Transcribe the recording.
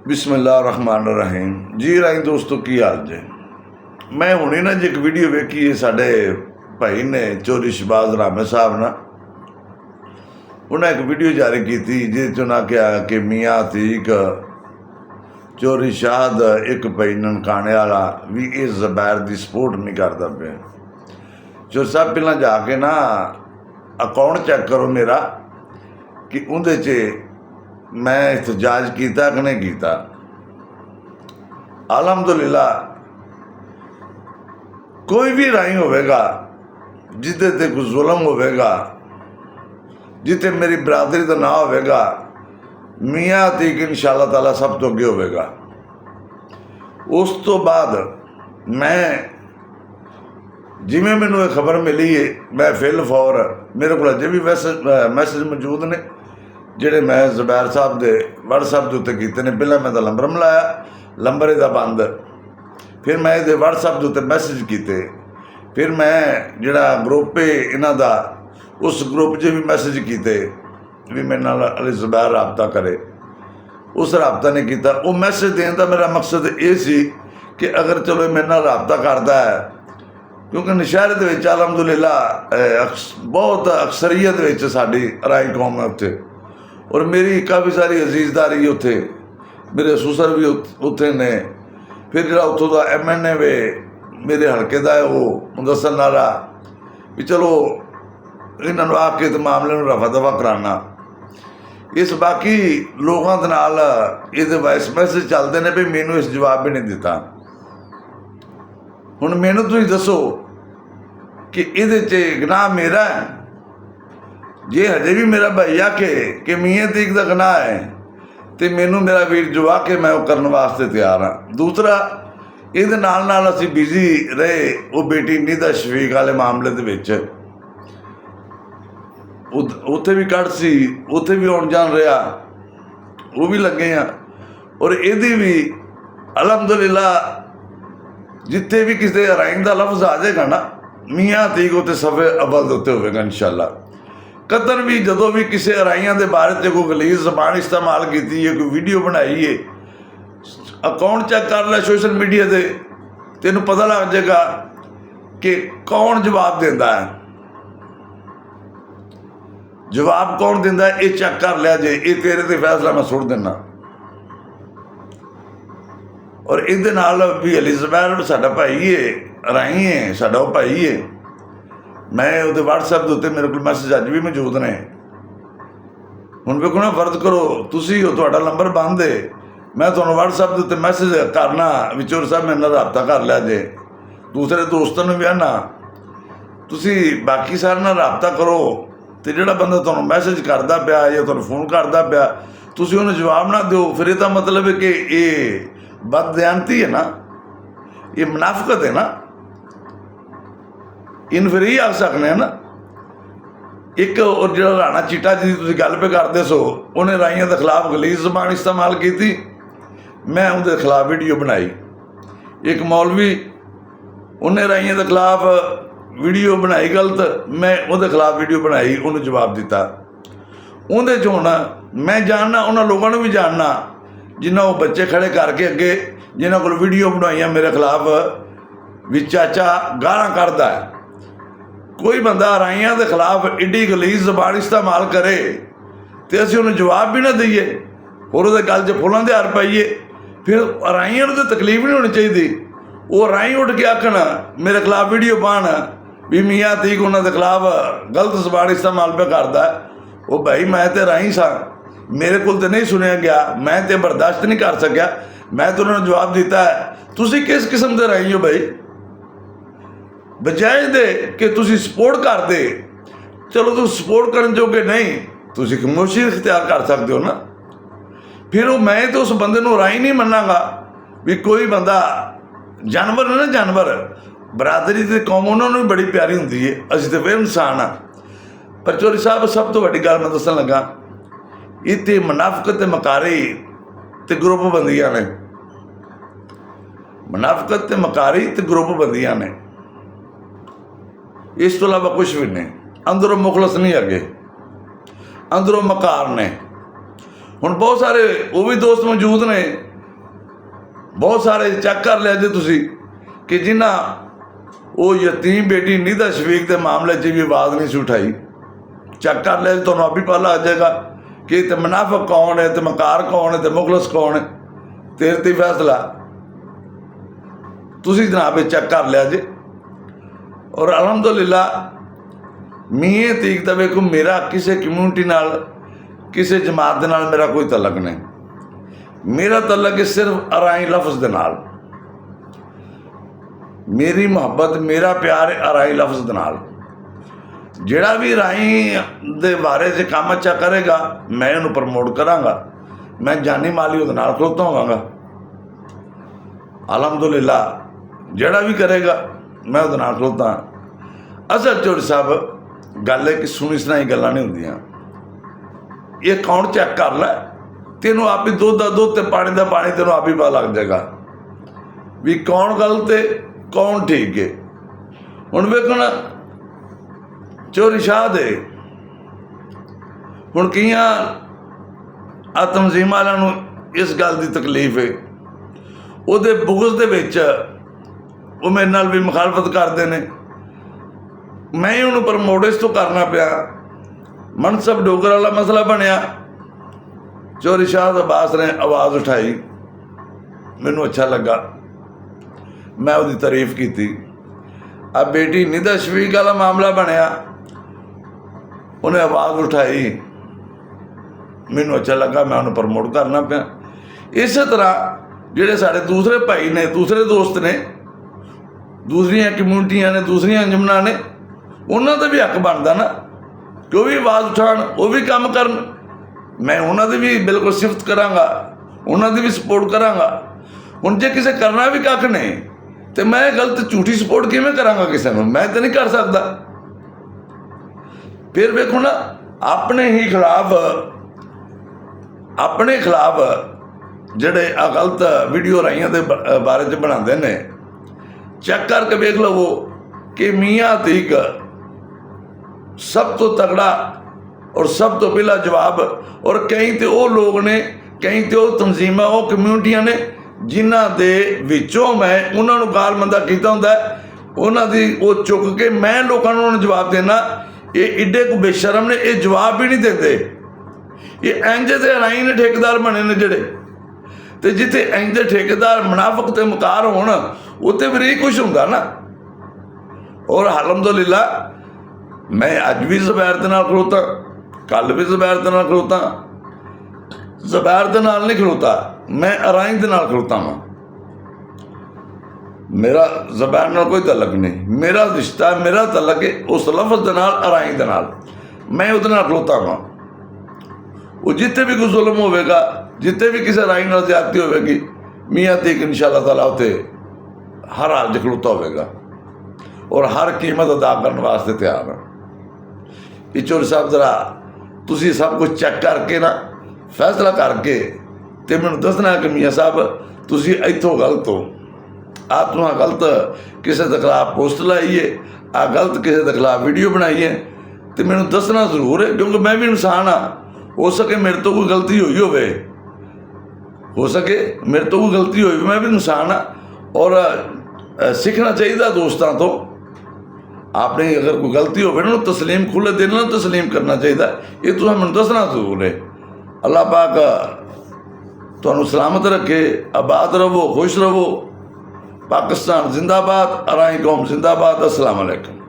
बिस्मिल्लाहिर्रहमानिर्रहीम जी राई दोस्तों की हाल जे। मैं हुणे ना जी एक वीडियो वेखी है साडे भाई ने चौधरी शहबाज रामे साहब ना उन्हें एक वीडियो जारी की थी जिस ना क्या कि मियाँ अतीक चौधरी शाहद एक भाई ननकाने वाला भी इस ज़बैर की सपोर्ट नहीं करता पे। चौधरी साहब पहला जाके ना अकाउंट चेक करो मेरा कि उहदे च मैं एहतजाज किया कि नहीं किया। अलहमदुलिल्लाह कोई भी राई होगा जिदे ते कोई जुल्म होगा जिते मेरी बरादरी का ना होगा मियाँ अतीक इंशाअल्लाह ताला सब तो अगे होगा। उस तो बाद मैं जिमें मैनू खबर मिली है मैं फिल फौर मेरे को अजे भी मैसेज मौजूद ने ਜਿਹੜੇ मैं ज़बैर साहब के व्हाट्सएप के उत्ते कीते ने। पहला मैं नंबर मिलाया नंबर ਇਹਦਾ बंद, फिर मैं ये व्हाट्सएप के उत्ते मैसेज किए, फिर मैं ਜਿਹੜਾ ग्रुप है इन्हों का उस ग्रुप च भी मैसेज किए भी मेरे नाल अली ज़बैर राबता करे। उस राबता नहीं किया। वो मैसेज देने का मेरा मकसद ये सी कि अगर चलो मेरे नाल राबता करता है क्योंकि नशहरे के अलहमदुलिल्लाह बहुत अक्सरीयत साड़ी राई कौम है उत्थे और मेरी काफ़ी सारी अजीजदारी उत्थे मेरे सुसर भी उत्थे ने। फिर जो उतों का MNA वे मेरे हल्के का है वो दसन वाला भी चलो इन्होंने आके तो मामले में रफा दफा कराना। इस बाकी लोगों के नाल ये वॉइस मैसेज चलते हैं भी मैनू इस जवाब भी नहीं दिता। हुण मैनू तुसीं दसो कि ये गुनाह मेरा है जे हजे भी मेरा भाई आके कि मियाँ अतीक का गुनाह है तो मैनू मेरा वीर जो आके मैं वो करने वास्ते तैयार हाँ। दूसरा ये असी बिजी रहे वो बेटी निदा शफीक वाले मामले के उत्थे भी कट सी उत्थे भी आउण जान रहा वो भी लगे हैं और यदी भी अलहमदुलिल्लाह जिथे भी किसी राइंग का लफ्ज़ आ जाएगा ना मियाँ अतीक उत्ते सफ़े अव्वल दे उत्ते होवेगा इंशाअल्लाह। कदर भी जदों भी किसी राइयां के बारे में कोई गलीज जबान इस्तेमाल की है कोई वीडियो बनाई है अकाउंट चेक कर लै सोशल मीडिया से तेन पता लग जाएगा कि कौन जवाब देता है। जवाब कौन देता है ये चेक कर लिया जे ये तेरे ते फैसला मैं सुट देना। और ये भी अली ज़बैर साडा भाई है राई है साडा वो भाई है। मैं वो व्हाट्सएप के उत्ते मेरे को मैसेज अज भी मौजूद ने। हुण वेखो ना फर्ज करो तुसी हो तुहाडा नंबर बंद है मैं तुहानूं व्हाट्सएप के उत्ते मैसेज करना भी चौधरी साहब मेरे नाल राबता कर लिया जे दूसरे दोस्तों ने भी आना तुसी बाकी सारे नाल राबता करो तो जिहड़ा बंदा तुहानूं मैसेज करदा पिया या तुहानूं फोन करदा पिया तुसी उहनूं जवाब ना दो फिर इसदा मतलब है कि ये बददयानती है ना ये मुनाफिकत है ना। इन फिर यही आख सकने हैं ना एक और जो राणा चीटा जी तुम गल पे करते सो उन्हें राइयों के खिलाफ गलीज जबान इस्तेमाल की थी मैं उनके खिलाफ वीडियो बनाई। एक मौलवी उन्हें राइयों के खिलाफ वीडियो बनाई गलत मैं उहदे खिलाफ वीडियो बनाई उन्हें जवाब दिता। उहदे च हुण मैं जानना उन्होंने लोगों ने भी जानना जिन्होंने वो बच्चे खड़े करके अगे जिन्हों को वीडियो बनवाइया मेरे खिलाफ भी चाचा गालां कढदा है। कोई बंदा राइयां के खिलाफ एडी गलीज जबान इस्तेमाल करे तो असीं उन्हें जवाब भी ना दईए और वो गल च फुलां दे हार पाइए फिर राइयां नूं तो तकलीफ नहीं होनी चाहिए। वो राई उठ के आखन मेरे खिलाफ वीडियो पान भी मियाँ अतीक उन्होंने खिलाफ गलत जबान इस्तेमाल पे करता है। वो भाई मैं तो राई सा मेरे को तो नहीं सुनिया गया मैं तो बर्दाश्त नहीं कर सकिया मैं तो उन्होंने जवाब दिता है। तुसीं किस किस्म के राई हो भाई बजाय दे कि तुसी सपोर्ट करते चलो तुम सपोर्ट करने जोगे नहीं तुसी खामोशी इख्तियार कर सकते हो ना। फिर वो मैं तो उस बंदे नूं राई नहीं मनांगा भी कोई बंदा जानवर है ना जानवर बरादरी की कौम उन्होंने भी बड़ी प्यारी होंगी है असीं तो फिर इंसान हाँ। पर चौधरी साहब सब तो वड्डी गल मैं दसन लगा इत्थे मुनाफिकत मकारी ते ग्रुप बंदियां ने मुनाफिकत ते मकारी ते ग्रुप बंदियां ने इस तो इलावा कुछ भी नहीं। अंदरों मुखलस नहीं अगे अंदरों मकार ने। हुण बहुत सारे वो भी दोस्त मौजूद ने ਬਹੁਤ ਸਾਰੇ ਚੈੱਕ ਕਰ ਲਿਆ ਜੇ ਤੁਸੀਂ ਕਿ ਜਿਨ੍ਹਾਂ ਉਹ ਯਤੀਮ ਬੇਟੀ ਨਿਦਾ ਸ਼ਫੀਕ ਦੇ ਮਾਮਲੇ 'ਚ ਵੀ ਆਵਾਜ਼ ਨਹੀਂ ਸੀ ਉਠਾਈ। ਚੈੱਕ ਕਰ ਲਿਆ, ਤੁਹਾਨੂੰ ਆਪੀ ਪਤਾ ਲੱਗ ਜਾਏਗਾ ਕਿ ਤੇ ਮੁਨਾਫਿਕ ਕੌਣ ਹੈ, ਤੇ ਮਕਾਰ ਕੌਣ ਹੈ, ਤੇ ਮੁਖਲਸ ਕੌਣ ਹੈ। ਤੇਰੇ 'ਤੇ ਫੈਸਲਾ ਤੁਸੀਂ ਜਨਾਬ ਇਹ ਚੈੱਕ ਕਰ ਲਿਆ ਜੇ। ਔਰ ਅਲਹਮਦੁਲਿਲਾ ਮੀਂਹ ਤੀਕ ਦਾ ਵੇਖੋ, ਮੇਰਾ ਕਿਸੇ ਕਮਿਊਨਿਟੀ ਨਾਲ, ਕਿਸੇ ਜਮਾਤ ਦੇ ਨਾਲ ਮੇਰਾ ਕੋਈ ਤਲਕ ਨਹੀਂ। ਮੇਰਾ ਤਲਕ ਹੈ ਸਿਰਫ ਅਰਾਈ ਲਫ਼ਜ਼ ਦੇ ਨਾਲ। ਮੇਰੀ ਮੁਹੱਬਤ, ਮੇਰਾ ਪਿਆਰ ਹੈ ਅਰਾਈ ਲਫ਼ਜ਼ ਦੇ ਨਾਲ। ਜਿਹੜਾ ਵੀ ਰਾਈ ਦੇ ਬਾਰੇ 'ਚ ਕੰਮ ਅੱਛਾ ਕਰੇਗਾ ਮੈਂ ਉਹਨੂੰ ਪ੍ਰਮੋਟ ਕਰਾਂਗਾ, ਮੈਂ ਜਾਨੀ ਮਾਲੀ ਉਹਦੇ ਨਾਲ ਖਲੋਤਾ ਹੋਵਾਂਗਾ। ਅਲਹਮਦੁਲਿਲਾ ਜਿਹੜਾ ਵੀ ਕਰੇਗਾ ਮੈਂ ਉਹਦੇ ਨਾਲ ਖਲੋਤਾ। ਅਸਲ ਚੋਰ ਸਾਹਿਬ ਗੱਲ ਹੈ ਕਿ ਸੁਣੀ ਸੁਣਾਈ ਗੱਲਾਂ ਨਹੀਂ ਹੁੰਦੀਆਂ। ਇਹ ਅਕਾਊਂਟ ਚੈੱਕ ਕਰ ਲੈ, ਤੈਨੂੰ ਆਪ ਹੀ ਦੁੱਧ ਦਾ ਦੁੱਧ ਤੇ ਪਾਣੀ ਦਾ ਪਾਣੀ ਤੈਨੂੰ ਆਪ ਹੀ ਪਤਾ ਲੱਗ ਜਾਏਗਾ ਵੀ ਕੌਣ ਗਲਤ ਹੈ ਕੌਣ ਠੀਕ ਹੈ। ਹੁਣ ਵੇਖੋ ਨਾ, ਚੋਰੀ ਸ਼ਾਹ ਦੇ ਹੁਣ ਕਈਆਂ ਆ ਤਨਜ਼ੀਮਾਂ ਵਾਲਿਆਂ ਨੂੰ ਇਸ ਗੱਲ ਦੀ ਤਕਲੀਫ ਹੈ, ਉਹਦੇ ਬੁਗਜ਼ ਦੇ ਵਿੱਚ ਉਹ ਮੇਰੇ ਨਾਲ ਵੀ ਮੁਖਾਲਫਤ ਕਰਦੇ ਨੇ। ਮੈਂ ਉਹਨੂੰ ਪ੍ਰਮੋਟ ਇਸ ਤੋਂ ਕਰਨਾ ਪਿਆ। ਮਨਸਬ ਡੋਗਰ ਵਾਲਾ ਮਸਲਾ ਬਣਿਆ, ਚੋਰੀ ਸ਼ਾਹ ਅਬਾਸ ਨੇ ਆਵਾਜ਼ ਉਠਾਈ, ਮੈਨੂੰ ਅੱਛਾ ਲੱਗਾ, ਮੈਂ ਉਹਦੀ ਤਾਰੀਫ ਕੀਤੀ। ਆ ਬੇਟੀ ਨਿਦਾ ਸ਼ਫੀਕ ਵਾਲਾ ਮਾਮਲਾ ਬਣਿਆ, ਉਹਨੇ ਆਵਾਜ਼ ਉਠਾਈ, ਮੈਨੂੰ ਅੱਛਾ ਲੱਗਾ, ਮੈਂ ਉਹਨੂੰ ਪ੍ਰਮੋਟ ਕਰਨਾ ਪਿਆ। ਇਸੇ ਤਰ੍ਹਾਂ ਜਿਹੜੇ ਸਾਡੇ ਦੂਸਰੇ ਭਾਈ ਨੇ, ਦੂਸਰੇ ਦੋਸਤ ਨੇ, ਦੂਸਰੀਆਂ ਕਮਿਊਨਿਟੀਆਂ ਨੇ, ਦੂਸਰੀਆਂ ਅੰਜਮਨਾਂ ਨੇ, ਉਹਨਾਂ ਦਾ ਵੀ ਹੱਕ ਬਣਦਾ ਨਾ ਕਿ ਉਹ ਵੀ ਆਵਾਜ਼ ਉਠਾਉਣ, ਉਹ ਵੀ ਕੰਮ ਕਰਨ। ਮੈਂ ਉਹਨਾਂ ਦੀ ਵੀ ਬਿਲਕੁਲ ਸਿਫਤ ਕਰਾਂਗਾ, ਉਹਨਾਂ ਦੀ ਵੀ ਸਪੋਰਟ ਕਰਾਂਗਾ। ਹੁਣ ਜੇ ਕਿਸੇ ਕਰਨਾ ਵੀ ਕੱਖ ਨਹੀਂ ਤੇ ਮੈਂ ਗਲਤ ਝੂਠੀ ਸਪੋਰਟ ਕਿਵੇਂ ਕਰਾਂਗਾ ਕਿਸੇ ਨੂੰ? ਮੈਂ ਤਾਂ ਨਹੀਂ ਕਰ ਸਕਦਾ। ਫਿਰ ਵੇਖੋ ਨਾ, ਆਪਣੇ ਖਿਲਾਫ ਜਿਹੜੇ ਆ ਗਲਤ ਵੀਡੀਓ ਰਾਈਆਂ ਦੇ ਬਾਰੇ 'ਚ ਬਣਾਉਂਦੇ ਨੇ, ਚੈੱਕ ਕਰਕੇ ਵੇਖ ਲਵੋ ਕਿ ਮੀਆਂ ਅਤੀਕ ਸਭ ਤੋਂ ਤਗੜਾ ਔਰ ਸਭ ਤੋਂ ਪਹਿਲਾ ਜਵਾਬ। ਔਰ ਕਈ ਤੇ ਉਹ ਲੋਕ ਨੇ, ਕਈ ਤੇ ਉਹ ਤਨਜ਼ੀਮਾਂ, ਉਹ ਕਮਿਊਨਿਟੀਆਂ ਨੇ ਜਿਨ੍ਹਾਂ ਦੇ ਵਿੱਚੋਂ ਮੈਂ ਉਹਨਾਂ ਨੂੰ ਗਾਲਮੰਦਾ ਕੀਤਾ ਹੁੰਦਾ, ਉਹਨਾਂ ਦੀ ਉਹ ਚੁੱਕ ਕੇ ਮੈਂ ਲੋਕਾਂ ਨੂੰ ਜਵਾਬ ਦੇਣਾ। ਇਹ ਏਡੇ ਕੁ ਬੇਸ਼ਰਮ ਨੇ, ਇਹ ਜਵਾਬ ਵੀ ਨਹੀਂ ਦਿੰਦੇ। ਇਹ ਇੰਜ ਦੇ ਰਾਈ ਨੇ ਠੇਕੇਦਾਰ ਬਣੇ ਨੇ ਜਿਹੜੇ, ਤੇ ਜਿੱਥੇ ਇੰਜ ਦੇ ਠੇਕੇਦਾਰ ਮੁਨਾਫਿਕ ਤੇ ਮਕਾਰ ਹੋਣ ਉੱਥੇ ਫਿਰ ਇਹ ਕੁਛ ਹੁੰਦਾ ਨਾ। ਔਰ ਅਲਹਮਦੁਲਿਲਾ ਮੈਂ ਅੱਜ ਵੀ ਜ਼ੁਬੈਰ ਦੇ ਨਾਲ ਖਲੋਤਾ, ਕੱਲ੍ਹ ਵੀ ਜ਼ੁਬੈਰ ਦੇ ਨਾਲ ਖਲੋਤਾ। ਜ਼ੁਬੈਰ ਦੇ ਨਾਲ ਨਹੀਂ ਖਲੋਤਾ, ਮੈਂ ਅਰਾਈ ਦੇ ਨਾਲ ਖਲੋਤਾ ਵਾਂ। ਮੇਰਾ ਜ਼ੁਬੈਰ ਨਾਲ ਕੋਈ ਤਲਕ ਨਹੀਂ, ਮੇਰਾ ਰਿਸ਼ਤਾ, ਮੇਰਾ ਤਲਕ ਹੈ ਉਸ ਲਫ਼ਜ਼ ਦੇ ਨਾਲ, ਅਰਾਈ ਦੇ ਨਾਲ। ਮੈਂ ਉਹਦੇ ਨਾਲ ਖਲੋਤਾ ਵਾਂ। ਉਹ ਜਿੱਥੇ ਵੀ ਕੋਈ ਜ਼ੁਲਮ ਹੋਵੇਗਾ, ਜਿੱਥੇ ਵੀ ਕਿਸੇ ਰਾਈ ਨਾਲ ਜ਼ਿਆਦਤੀ ਹੋਵੇਗੀ, ਮੀਆਂ ਤੀਕ ਇਨਸ਼ਾ ਅੱਲਾਹ ਤਾਲਾ ਉੱਥੇ ਹਰ ਹਾਲ 'ਚ ਖਲੋਤਾ ਹੋਵੇਗਾ ਔਰ ਹਰ ਕੀਮਤ ਅਦਾ ਕਰਨ ਵਾਸਤੇ ਤਿਆਰ ਹਾਂ। ਇਹ ਚੋਰ ਸਾਹਿਬ ਜ਼ਰਾ ਤੁਸੀਂ ਸਭ ਕੁਝ ਚੈੱਕ ਕਰਕੇ ਨਾ ਫੈਸਲਾ ਕਰਕੇ ਤੇ ਮੈਨੂੰ ਦੱਸਣਾ ਕਿ ਮੀਆਂ ਸਾਹਿਬ ਤੁਸੀਂ ਇੱਥੋਂ ਗਲਤ ਹੋ, ਆਹ ਤੂੰ ਗਲਤ ਕਿਸੇ ਦੇ ਖਿਲਾਫ ਪੋਸਟ ਲਾਈ ਹੈ, ਆਹ ਗਲਤ ਕਿਸੇ ਦੇ ਖਿਲਾਫ ਵੀਡੀਓ ਬਣਾਈ ਹੈ, ਤੇ ਮੈਨੂੰ ਦੱਸਣਾ ਜ਼ਰੂਰ ਹੈ, ਕਿਉਂਕਿ ਮੈਂ ਵੀ ਇਨਸਾਨ ਹਾਂ। ਹੋ ਸਕੇ ਮੇਰੇ ਤੋਂ ਕੋਈ ਗਲਤੀ ਹੋਈ ਹੋਵੇ, ਹੋ ਸਕੇ ਮੇਰੇ ਤੋਂ ਕੋਈ ਗਲਤੀ ਹੋਈ, ਮੈਂ ਵੀ ਇਨਸਾਨ ਹਾਂ। ਔਰ ਸਿੱਖਣਾ ਚਾਹੀਦਾ ਦੋਸਤਾਂ ਤੋਂ। ਆਪਣੀ ਅਗਰ ਕੋਈ ਗਲਤੀ ਹੋਵੇ ਨਾ, ਉਹਨੂੰ ਤਸਲੀਮ, ਖੁੱਲ੍ਹੇ ਦਿਲ ਨਾਲ ਤਸਲੀਮ ਕਰਨਾ ਚਾਹੀਦਾ। ਇਹ ਤੁਸੀਂ ਮੈਨੂੰ ਦੱਸਣਾ ਜ਼ਰੂਰ ਹੈ। ਅੱਲਾਹ ਪਾਕ ਤੁਹਾਨੂੰ ਸਲਾਮਤ ਰੱਖੇ, ਆਬਾਦ ਰਹੋ, ਖੁਸ਼ ਰਹੋ। ਪਾਕਿਸਤਾਨ ਜ਼ਿੰਦਾਬਾਦ, ਅਰਾਈ ਕੌਮ ਜ਼ਿੰਦਾਬਾਦ। अस्सलाम वालेकुम।